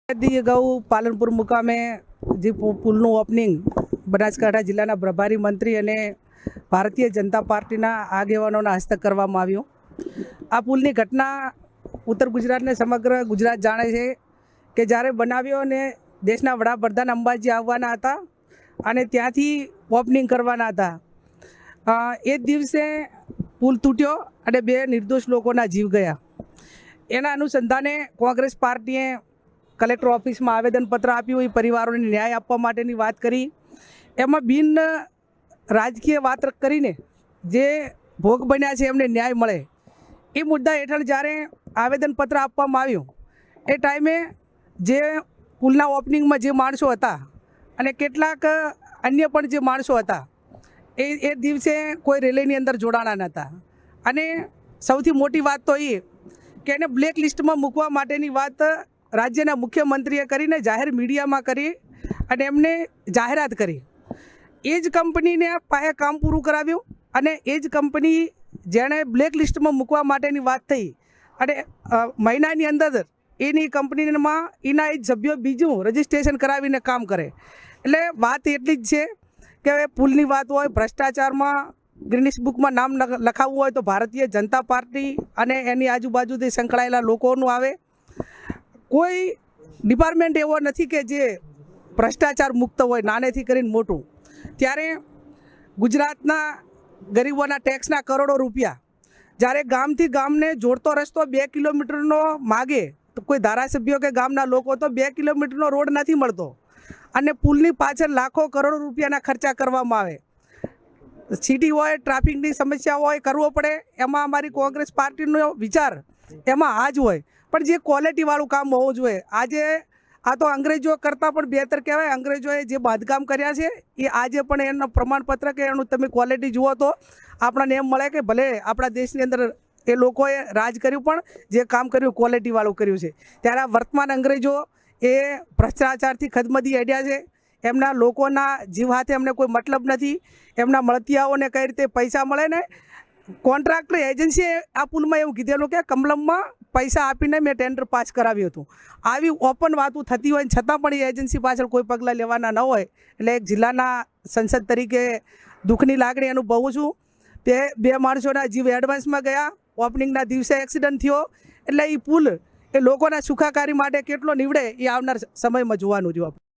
ગૌ પાલનપુર મુકામે જે પુલનું ઓપનિંગ બનાસકાંઠા જિલ્લાના પ્રભારી મંત્રી અને ભારતીય જનતા પાર્ટીના આગેવાનોના હસ્તક કરવામાં આવ્યું। આ પુલની ઘટના ઉત્તર ગુજરાતને સમગ્ર ગુજરાત જાણે છે કે જ્યારે બનાવ્યો અને દેશના વડાપ્રધાન અંબાજી આવવાના હતા અને ત્યાંથી ઓપનિંગ કરવાના હતા। એ દિવસે પુલ તૂટ્યો અને 2 નિર્દોષ લોકોના જીવ ગયા। એના અનુસંધાને કોંગ્રેસ પાર્ટીએ કલેક્ટર ઓફિસમાં આવેદનપત્ર આપ્યું, એ પરિવારોને ન્યાય આપવા માટેની વાત કરી। એમાં બિન રાજકીય વાત કરીને જે ભોગ બન્યા છે એમને ન્યાય મળે એ મુદ્દા હેઠળ જ્યારે આવેદનપત્ર આપવામાં આવ્યું એ ટાઈમે જે પુલના ઓપનિંગમાં જે માણસો હતા અને કેટલાક અન્ય પણ જે માણસો હતા એ દિવસે કોઈ રેલીની અંદર જોડાણા નહોતા। અને સૌથી મોટી વાત તો એ કે એને બ્લેક લિસ્ટમાં મૂકવા માટેની વાત રાજ્યના મુખ્યમંત્રીએ કરીને જાહેર મીડિયામાં કરી અને એમને જાહેરાત કરી। એ જ કંપનીને પાસે કામ પૂરું કરાવ્યું અને એ જ કંપની જેણે બ્લેક લિસ્ટમાં મૂકવા માટેની વાત થઈ અને મહિનાની અંદર એની કંપનીમાં એના એ જ સભ્યો બીજું રજિસ્ટ્રેશન કરાવીને કામ કરે। એટલે વાત એટલી જ છે કે પુલની વાત હોય, ભ્રષ્ટાચારમાં ગ્રીનિસ બુકમાં નામ લખાવવું હોય તો ભારતીય જનતા પાર્ટી અને એની આજુબાજુથી સંકળાયેલા લોકોનું આવે। કોઈ ડિપાર્ટમેન્ટ એવો નથી કે જે ભ્રષ્ટાચાર મુક્ત હોય નાનેથી કરીને મોટું। ત્યારે ગુજરાતના ગરીબોના ટેક્સના કરોડો રૂપિયા જ્યારે ગામથી ગામને જોડતો રસ્તો 2 કિલોમીટરનો માગે તો કોઈ ધારાસભ્યો કે ગામના લોકો તો 2 કિલોમીટરનો રોડ નથી મળતો અને પુલની પાછળ લાખો કરોડો રૂપિયાના ખર્ચા કરવામાં આવે। સિટી હોય, ટ્રાફિકની સમસ્યા હોય, કરવો પડે, એમાં અમારી કોંગ્રેસ પાર્ટીનો વિચાર એમાં આ જ હોય, પણ જે ક્વોલિટીવાળું કામ હોવું જોઈએ। આજે આ તો અંગ્રેજો કરતાં પણ બહેતર કહેવાય। અંગ્રેજોએ જે બાંધકામ કર્યા છે એ આજે પણ એનું પ્રમાણપત્ર કે એનું તમે ક્વોલિટી જુઓ તો આપણને એમ મળે કે ભલે આપણા દેશની અંદર એ લોકોએ રાજ કર્યું પણ જે કામ કર્યું ક્વોલિટીવાળું કર્યું છે। ત્યારે આ વર્તમાન અંગ્રેજો એ ભ્રષ્ટાચારથી ખદમદી હેડ્યા છે। એમના લોકોના જીવ હાથે એમને કોઈ મતલબ નથી। એમના મળતિયાઓને કઈ રીતે પૈસા મળે ને કોન્ટ્રાક્ટર એજન્સીએ આ પુલમાં એવું કીધેલું કે કમલમમાં પૈસા આપીને મેં ટેન્ડર પાસ કરાવ્યું હતું। આવી ઓપન વાતો થતી હોય છતાં પણ એ એજન્સી પાછળ કોઈ પગલાં લેવાના ન હોય એટલે એક જિલ્લાના સંસદ તરીકે દુઃખની લાગણી અનુભવું છું। તે 2 માણસોના જીવ એડવાન્સમાં ગયા, ઓપનિંગના દિવસે એક્સિડન્ટ થયો, એટલે એ પુલ એ લોકોના સુખાકારી માટે કેટલો નીવડે એ આવનાર સમયમાં જોવાનું જો આપણે।